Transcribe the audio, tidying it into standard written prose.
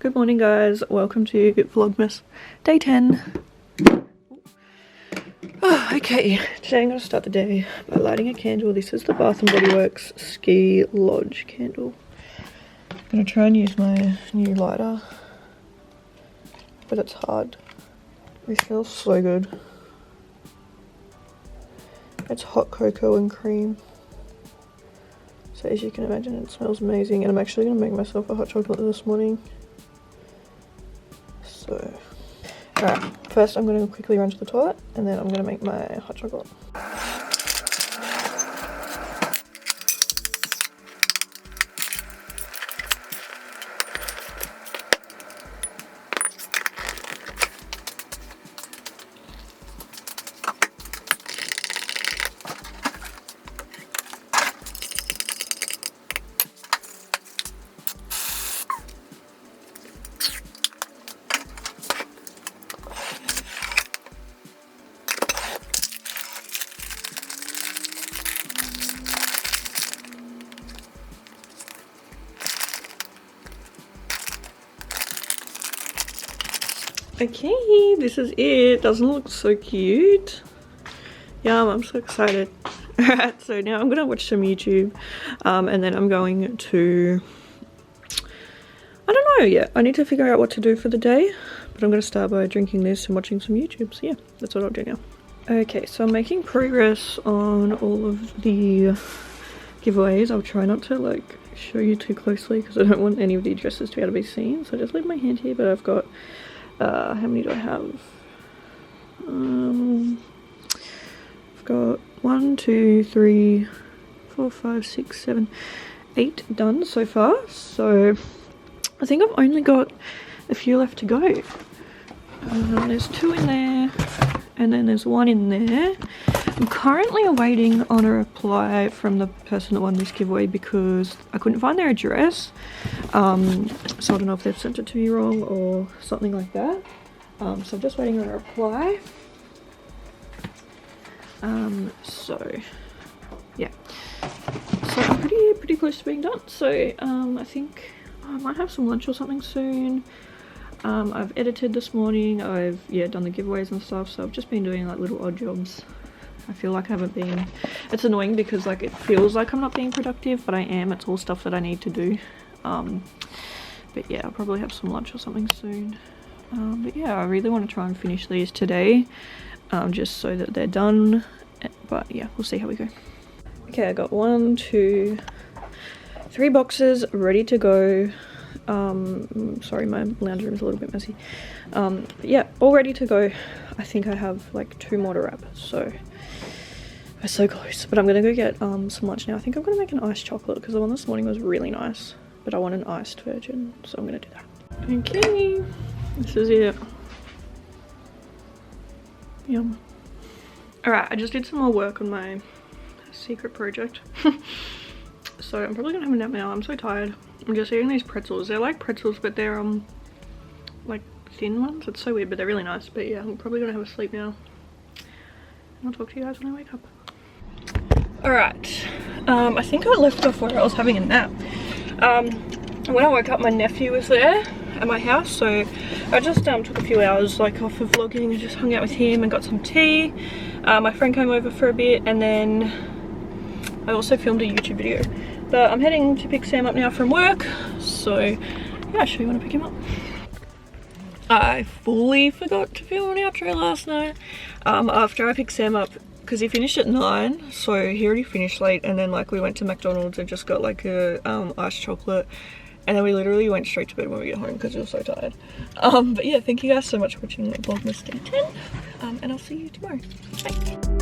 Good morning guys, welcome to Vlogmas day 10. Oh, okay, today I'm going to start the day by lighting a candle. This is the Bath & Body Works Ski Lodge candle. I'm going to try and use my new lighter, but it's hard. It smells so good. It's hot cocoa and cream. So as you can imagine, it smells amazing, and I'm actually going to make myself a hot chocolate this morning. So, alright, first I'm going to quickly run to the toilet, and then I'm going to make my hot chocolate. Okay, this is it. Doesn't it look so cute? Yum, I'm so excited. Alright, so now I'm gonna watch some YouTube, and then I'm going to, I don't know yet. I need to figure out what to do for the day, but I'm gonna start by drinking this and watching some YouTube. So yeah, that's what I'll do now. Okay, so I'm making progress on all of the giveaways. I'll try not to like show you too closely because I don't want any of the addresses to be able to be seen. So just leave my hand here, but I've got how many do I have? I've got 1, 2, 3, 4, 5, 6, 7, 8 done so far. So I think I've only got a few left to go. There's 2 in there, and then there's 1 in there. I'm currently awaiting on a reply from the person that won this giveaway because I couldn't find their address. So I don't know if they've sent it to me wrong or something like that. So I'm just waiting on a reply. So yeah. So I'm pretty close to being done. So I think I might have some lunch or something soon. I've edited this morning. I've done the giveaways and stuff. So I've just been doing like little odd jobs. I feel like I haven't been, it's annoying because like it feels like I'm not being productive, but I am. It's all stuff that I need to do. But yeah, I'll probably have some lunch or something soon. But yeah, I really want to try and finish these today, just so that they're done. But yeah, we'll see how we go. Okay, I got 1, 2, 3 boxes ready to go. Sorry, my lounge room is a little bit messy. But yeah, all ready to go. I think I have like 2 more to wrap, so we're so close. But I'm gonna go get some lunch now. I think I'm gonna make an iced chocolate because the one this morning was really nice, but I want an iced virgin, so I'm gonna do that. Okay, this is it. Yum. Alright, I just did some more work on my secret project. So I'm probably gonna have a nap now. I'm so tired. I'm just eating these pretzels. They're like pretzels, but they're like thin ones. It's so weird, but they're really nice. But yeah, I'm probably gonna have a sleep now. And I'll talk to you guys when I wake up. Alright, I think I left off where I was having a nap. When I woke up, my nephew was there at my house, so I just took a few hours like off of vlogging and just hung out with him and got some tea. My friend came over for a bit, and then I also filmed a YouTube video. But I'm heading to pick Sam up now from work, so yeah, I'll show you when I pick him up. I fully forgot to film an outro last night after I picked Sam up, because he finished at 9, so he already finished late, and then like we went to McDonald's and just got like a iced chocolate, and then we literally went straight to bed when we get home because we were so tired. But yeah, thank you guys so much for watching Vlogmas Day 10, and I'll see you tomorrow. Bye.